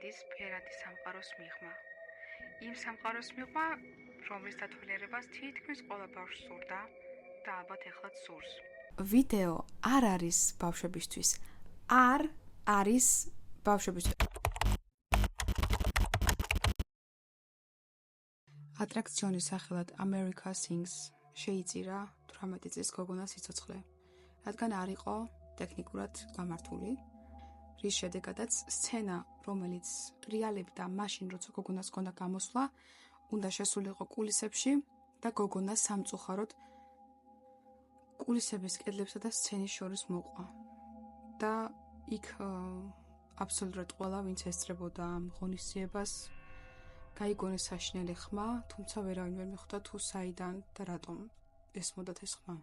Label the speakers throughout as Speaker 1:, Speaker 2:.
Speaker 1: გადის ფერადი სამყაროს მიღმა. იმ სამყაროს მიღმა, რომლის დათვალიერებას თითქმის ყველა ბავშვს სურდა და ალბათ ეხლაც სურს.
Speaker 2: ვიდეო არ არის ბავშვებისთვის. არ არის ბავშვებისთვის. ატრაქციონის სახელად America Sings შეიწირა 18 წლის გოგონას სიცოცხლე, რადგან არ იყო ტექნიკურად გამართული, რის შედეგადაც სცენა, რომელიც რეალებდა მაშინ, როცა გოგონას ჰქონდა გამოსვლა, უნდა შესულიყო კულისებში და გოგონა სამწუხაროდ კულისების კედლებსა და სცენის შორის მოყვა. და იქ აბსოლუტურად ყველა, ვინც ესწრებოდა ამ ღონისძიებას, გაიგონეს საშინელი ხმა, თუმცა ვერავინ ვერ მიხვდა თუ საიდან და რატომ ესმოდათ ეს ხმა.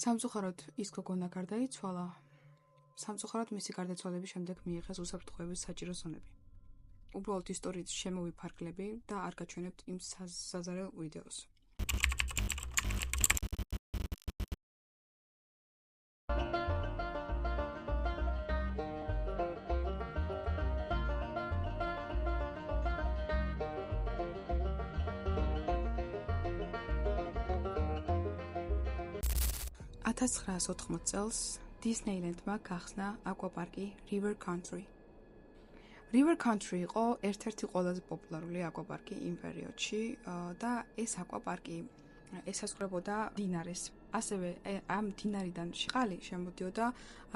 Speaker 2: სამწუხაროდ ის გოგონა გარდაიცვალა. სამწუხაროდ მისი გარდაცვალების შემდეგ მიიღეს უსაფრთხოების საჭირო ზონები. უბრალოდ ისტორიის შემოვიფარგლები და არ გაჩვენებთ იმ საზარელ ვიდეოს. $1980 წელს Disneyland-მა გახსნა აკვაპარკი River Country. River Country იყო ერთ-ერთი ყველაზე პოპულარული აკვაპარკი იმ პერიოდში და ეს აკვაპარკი ესაზღვრებოდა მდინარეს. ასევე ამ მდინარიდან წყალი შემოდიოდა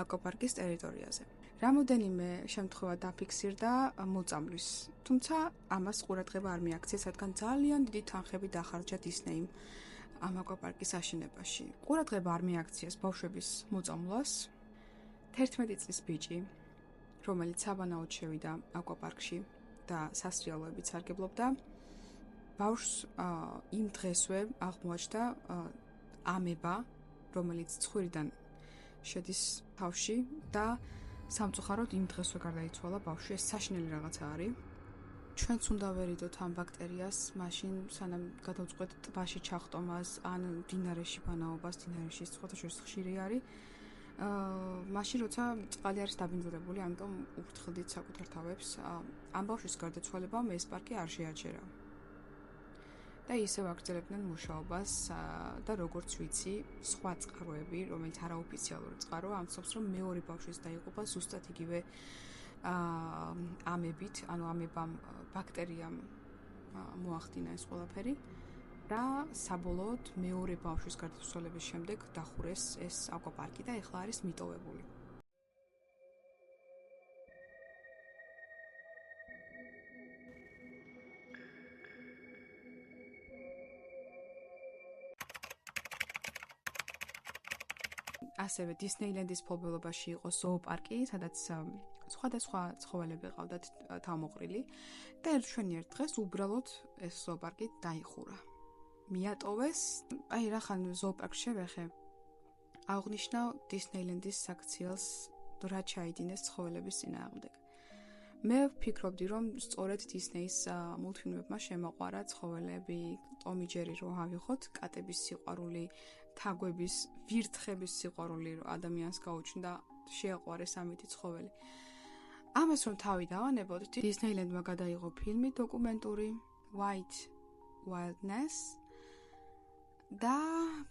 Speaker 2: აკვაპარკის ტერიტორიაზე. რამოდენიმე შემთხვევა დაფიქსირდა მოწამვლის, თუმცა ამას ყურადღება არ მიაქციეს, რადგან ძალიან დიდი თანხები დახარჯა Disney-მ ამ აკვაპარკის აშენებაში. ყურადღება არ მიაქციეს ბავშვების მოწამვლას. 11 წლის ბიჭი, რომელიც საბანაოდ შევიდა აკვაპარკში და სასრიალოებით სარგებლობდა, ბავშვს იმ დღესვე აღმოაჩნდა ამება, რომელიც ცხვირიდან შედის თავში და სამწუხაროდ იმ დღესვე გარდაიცვალა ბავშვი. ეს საშინელი რაღაცა არის. ჩვენც უნდა ვერიდოთ ამ ბაქტერიას, მაშინ სანამ გადავწყვეტ ტბაში ჩახტომას ან მდინარეში ბანაობას, მდინარეში სხვათა შორის ხშირი არის. მაშინ როცა წყალი არის დაბინძურებული, ამიტომ უფრთხილდით საკუთარ თავებს. ამ ბავშვის გარდაცვალებამ ეს პარკი არ შეაჩერა. და ისევ აგრძელებდნენ მუშაობას და როგორც ვიცი, სხვა წყაროები, რომელიც არაოფიციალური წყარო, ამბობს, რომ მეორე ბავშვის დაიღუპა ზუსტად იგივე ამებით, ანუ ამებამ ბაქტერიამ მოახდინა ეს ყველაფერი და საბოლოოდ მეორე ბავშვის გარდაცვალების შემდეგ დახურეს ეს აკვაპარკი და ეხლა არის მიტოვებული. ასევე Disneyland-ის ფლობელობაში იყო ზოოპარკი, სადაც სხვადასხვა ცხოველები ყავდათ თავმოყრილი და ერთ დღეს უბრალოდ ეს ზოოპარკი დაიხურა. მიატოვეს, რახან ზოოპარკს შევეხე, აღნიშნა Disneyland-ის საქციელს რა ჩაიდინეს ცხოველების წინააღმდეგ. მე ვფიქრობდი, რომ სწორედ Disney-ის მულტფილმებმა შემოყვარა ცხოველები, ტომი ჯერი რო ავიღოთ, კატების სიყვარული, თაგვების, ვირთხების სიყვარული რო ადამიანს გაუჩნდა, შეაყვარეს ამითი ცხოველი. ამას რომ თავი დავანებოთ, Disneyland-მა გადაიღო ფილმი დოკუმენტური White Wildness და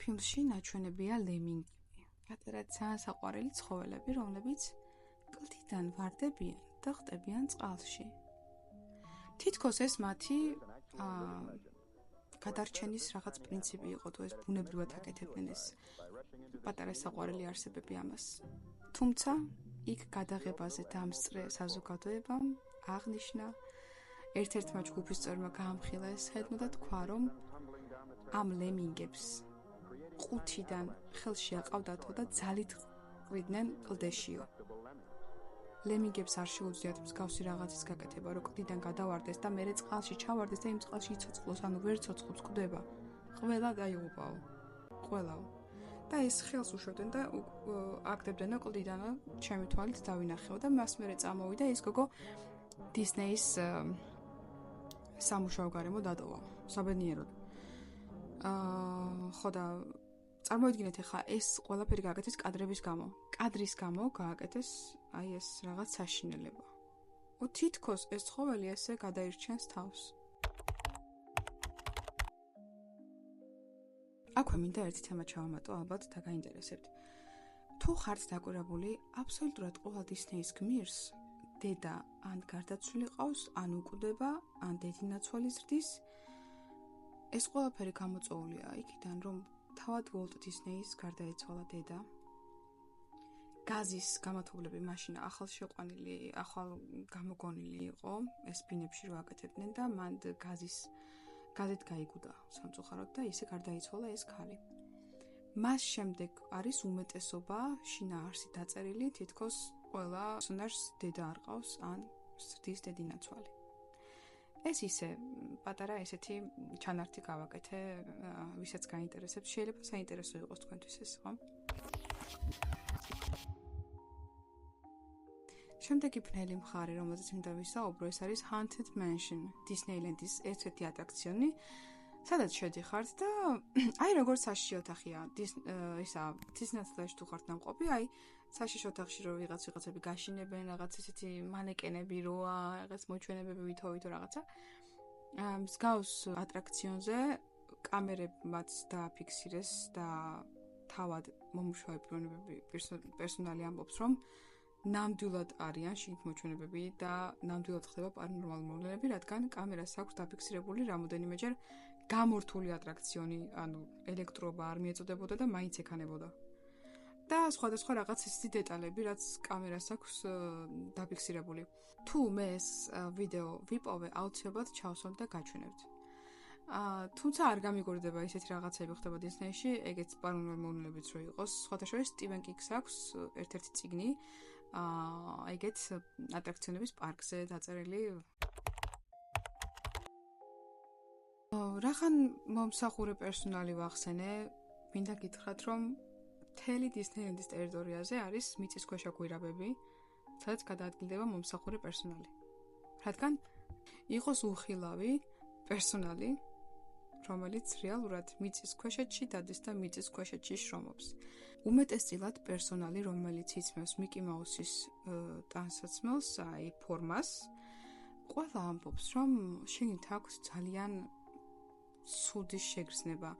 Speaker 2: ფილმში ნაჩვენებია ლემინგები. პატარა საყვარელი ცხოველები, რომლებიც კლდიდან ვარდებიან და ხტებიან წყალში. თითქოს ეს მათი გადარჩენის რაღაც პრინციპი იყო, თუ ეს ბუნებრივად აკეთებდნენ ეს პატარა საყვარელი არსებები ამას. თუმცა იქ გადაღებაზე დამსწრე საზოგადოებამ აღნიშნა ერთ-ერთმა ჯგუფის წევრმა გაამხილეს ხედმა და თქვა, რომ ამ ლემინგებს ყუთიდან ხელში აყავდათო და ძალით ყრიდნენ კლდეშიო. ლემინგებს არ შეუძლიათ მსგავსი რაღაცის გაკეთება, რომ კლდიდან გადავარდეს და მერე წყალში ჩავარდეს და იმ წყალში იცოცხლოს, ანუ ვერ ცოცხლობს კვდება. ყველა დაიღუპაო. ყველაო. და ეს ხელს უშვებდნენ და აგდებდნენ კლდიდან, ჩემი თვალით დავინახეო და მას მერე წამოვიდა ის გოგო Disney-ის სამუშაო გარემო დატოვა. საბედნიეროდ. ხო და წარმოიდგინეთ ახლა ეს ყველაფერი გააკეთეს კადრის გამო გააკეთეს აი ეს რაღაც საშინელება. თითქოს ეს ცხოველი ესე გადაირჩენს თავს. აქვე მინდა ერთი თემა ჩავამატო, ალბათ დაგაინტერესებთ. თუ ხართ დაკვირვებული, აბსოლუტურად ყველა დისნეის გმირს დედა ან გარდაცვლილი ყავს, ან უკვდება, ან დედინაცვალი ზრდის. ეს ყველაფერი გამოწვეულია იქიდან, რომ თავად უოლტ დისნეის გარდაეცვალა დედა. გაზის გამათობლები მაშინ ახალ გამოგონილი იყო, ეს ბინებში რო აკეთებდნენ და მან გაზით გაიგუდა სამწუხაროდ და ისე გარდაიცვალა ეს ქალი. მას შემდეგ არის უმეტესობა შინაარსი დაწერილი, თითქოს ყველა პერსონაჟს დედა არ ყავს ან ზრდის დედინაცვალი. ეს ისე პატარა ესეთი ჩანართი გავაკეთე, ვისაც გაინტერესებს, შეიძლება საინტერესო იყოს თქვენთვის ეს, ხო? შემდეგი ბნელი მხარე, რომელზეც მინდა ვისაუბრო, ეს არის Haunted Mansion, Disneyland-ის ერთ-ერთი ატრაქციონი, სადაც შედიხართ და აი როგორც საშიში ოთახია, Disneyland-ში თუ ხართ ნამყოფი, აი საშიში ოთახში რო ვიღაცები გაშინებენ, რაღაც ესეთი მანეკენები როა, რაღაც მოჩვენებები ვითო რაღაცა. მსგავს ატრაქციონზე კამერებმაც დააფიქსირეს და თავად მომუშავე პერსონალი ამბობს, რომ ნამდვილად არიან შიგნით მოჩვენებები და ნამდვილად ხდება პარანორმალური მოვლენები, რადგან კამერას აქვს დაფიქსირებული რამოდენიმეჯერ გამორთული ატრაქციონი, ანუ ელექტროობა არ მიეწოდებოდა და მაინც ექანებოდა. და სხვადასხვა რაღაც ისეთი დეტალები, რაც კამერას აქვს დაფიქსირებული. თუ მე ეს ვიდეო ვიპოვე, აუცილებლად ჩავსვამ და გაჩვენებთ. თუმცა არ გამიგორდება ისეთი რაღაცები ხდება დისნეიში, ეგეც პარანორმალური მოვლენებიც რო იყოს. სხვათა შორის სტივენ კინგს აქვს ერთ-ერთი წიგნი, ეგეც ატრაქციონების პარკზე დაწერილი. რახან მომსახურე პერსონალი ვახსენე, მინდა გითხრათ, რომ მთელი დისნეილენდის ტერიტორიაზე არის მიწისქვეშა გვირაბები, სადაც გადაადგილდება მომსახურე პერსონალი. რადგან იყოს უხილავი პერსონალი, რომელიც რეალურად მიწისქვეშეთში დადის და მიწისქვეშეთში შრომობს. უმეტესწილად პერსონალი, რომელიც იცმევს მიკი მაუსის ტანსაცმელს, აი ფორმას, ყველა ამბობს, რომ შეგნით აქვს ძალიან ცუდი შეგრძნება.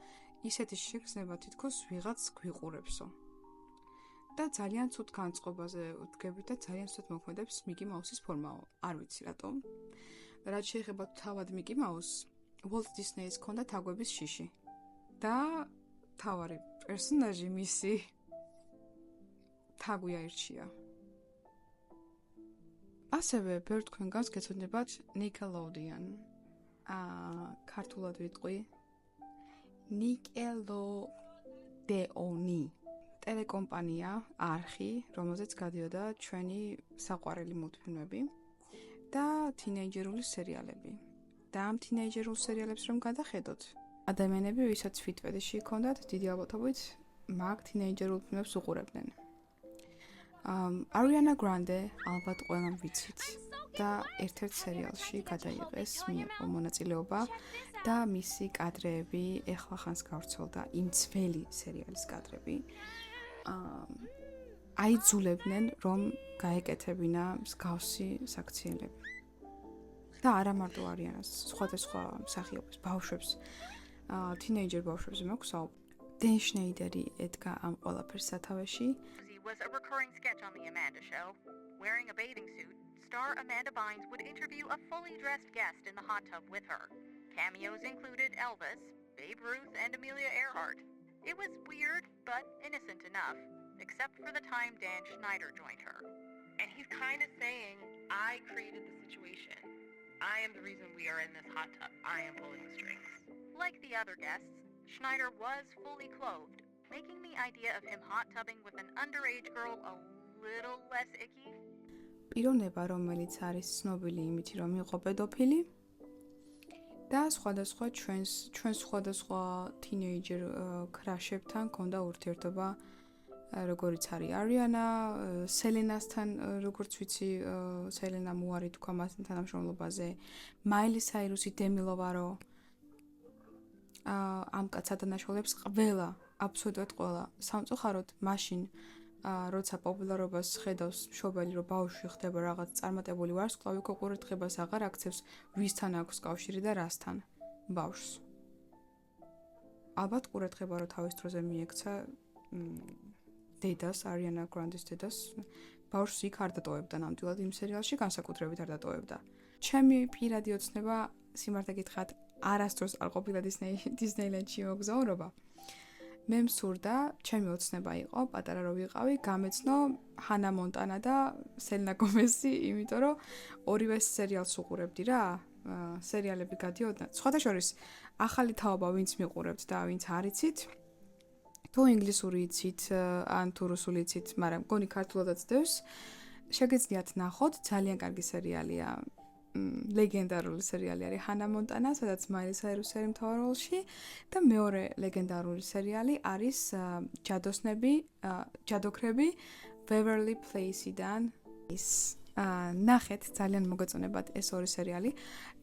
Speaker 2: ისეთი შეგრძნება თითქოს ვიღაც გვიყურებსო. და ძალიან ცუდ განწყობაზე ვდგებით და ძალიან ცუდ მოქმედებს მიკი მაუსის ფორმაო. არ ვიცი რატომ. რაც შეეხება თავად მიკი მაუსს, Walt Disney-ს ჰქონდა თაგვების შიში. და თავარი პერსონაჟი მისი თაგვი აირჩია. ასევე ბევრ თქვენგანს გეცოდინებათ Nickelodeon. ქართულად ვიტყვი Nickelodeon. ტელეკომპანია, არხი, რომელზეც გადიოდა ჩვენი საყვარელი მულტფილმები და თინეიჯერული სერიალები. და ამ თინეიჯერულ სერიალებს რომ გადახედოთ, ადამიანები, ვისაც ფიტვედში ჰქონდათ დიდი ალბათობით, მაგ თინეიჯერულ ფილმებს უყურებდნენ. Ariana Grande ალბათ ყველამ ვიცით და ერთ-ერთ სერიალში გადაიღეს, მიიღო მონაწილეობა და მისი კადრები ეხლა ხანს გავრცელდა იმ ძველი სერიალის კადრები. აიძულებდნენ, რომ გაეკეთებინა მსგავსი საქციელები. და არა მარტო არიანას, სხვადასხვა მსახიობს, ბავშვებს, თინეიჯერ ბავშვებზე მაქვს საუბარი. დენ შნეიდერი ედგა ამ ყველაფერს სათავეში.
Speaker 3: Was a recurring sketch on the Amanda Show. Wearing a bathing suit, star Amanda Bynes would interview a fully dressed guest in the hot tub with her. Cameos included Elvis, Babe Ruth, and Amelia Earhart. It was weird, but innocent enough, except for the time Dan Schneider joined her.
Speaker 4: And he's kind of saying, I created the situation. I am the reason we are in this hot tub. I am pulling the strings.
Speaker 3: Like the other guests, Schneider was fully clothed, making the idea of him hot tubbing with an underage girl a little less icky.
Speaker 2: პიროვნება, რომელიც არის ცნობილი იმით, რომ იყო პედოფილი და სხვადასხვა ჩვენ სხვადასხვა თინეიჯერ ქრაშებთან ჰქონდა ურთიერთობა, როგორიც არის არიანა, სელენასთან, როგორც ვიცი, სელენა მოარი თქვა მასთან თანამშრომლობაზე, მაილი საირუსი, დემი ლოვარო. ამ კაც ადანაშაულებს ყველა, აბსოლუტურად ყველა. სამწუხაროდ, მაშინ როცა პოპულარობას ხედავს მშობელი, რომ ბავშვი ხდება რაღაც წარმატებული ვარსკვლავი, უკვე ყურადღებას აღარ აქცევს, ვისთან აქვს კავშირი და რასთან ბავშვს. ალბათ ყურადღება რომ თავის დროზე მიექცა დედას, არიანა გრანდის დედას, ბავშვს იქ არ დატოვებდა ნამდვილად იმ სერიალში, განსაკუთრებით არ დატოვებდა. ჩემი პირადი ოცნება, სიმართლე გითხრათ, არასდროს არ ყოფილა დისნეილენდში მოგზაურობა. მე მსურდა, ჩემი ოცნება იყო, პატარა რო ვიყავი, გამეცნო ჰანა მონტანა და სელნა გომეზი, იმიტომ რომ ორივე სერიალს უყურებდი რა. სერიალები გადიოდნენ. სხვათა შორის, ახალი თაობა ვინც მიყურებთ და ვინც არ იცით, თუ ინგლისური იცით, ან თუ რუსული იცით, მაგრამ მგონი ქართულადაც დევს, შეგეძლიათ ნახოთ, ძალიან კარგი სერიალია. ლეგენდარული სერიალი არის ჰანა მონტანა, სადაც მაილი საირუსი არის მთავარ როლში და მეორე ლეგენდარული სერიალი არის ჯადოქრები Beverly Place-იდან. ნახეთ, ძალიან მოგეწონებათ ეს ორი სერიალი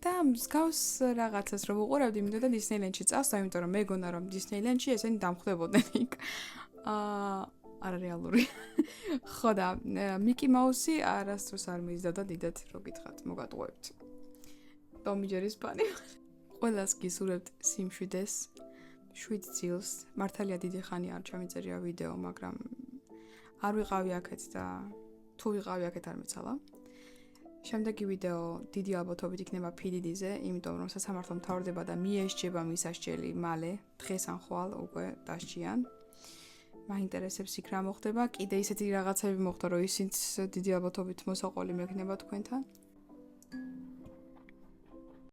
Speaker 2: და მსგავს რაღაცას რომ უყურებდი, მინდოდა დისნეილენდში წავსვა, იმიტომ რომ მეგონა რომ დისნეილენდში ესენი დამხვდებოდნენ იქ. არარეალური. ხო და მიკი მაუსი არასდროს არ მიზდოდა დიდად, რო გითხრათ, მოგატყუებთ. ტომი ჯერის ფანი. ყველას გისურვებთ სიმშვიდეს, 7 წილს. მართალია დიდი ხანი არ ჩამიწერია ვიდეო, მაგრამ არ ვიყავი აქეთ და თუ ვიყავი აქეთ არ მეცალა. შემდეგი ვიდეო დიდი ალბათობით იქნება PDD-ზე, იმიტომ რომ სასამართლო მთავრდება და მიესჯება მისასჯელი მალე, დღეს ან ხვალ უკვე დასჯიან. მაინტერესებს იქ რა მოხდება, კიდე ისეთი რაღაცები მოხდა, რომ ისიც დიდი ალბათობით მოსაყოლი მექნება თქვენთან.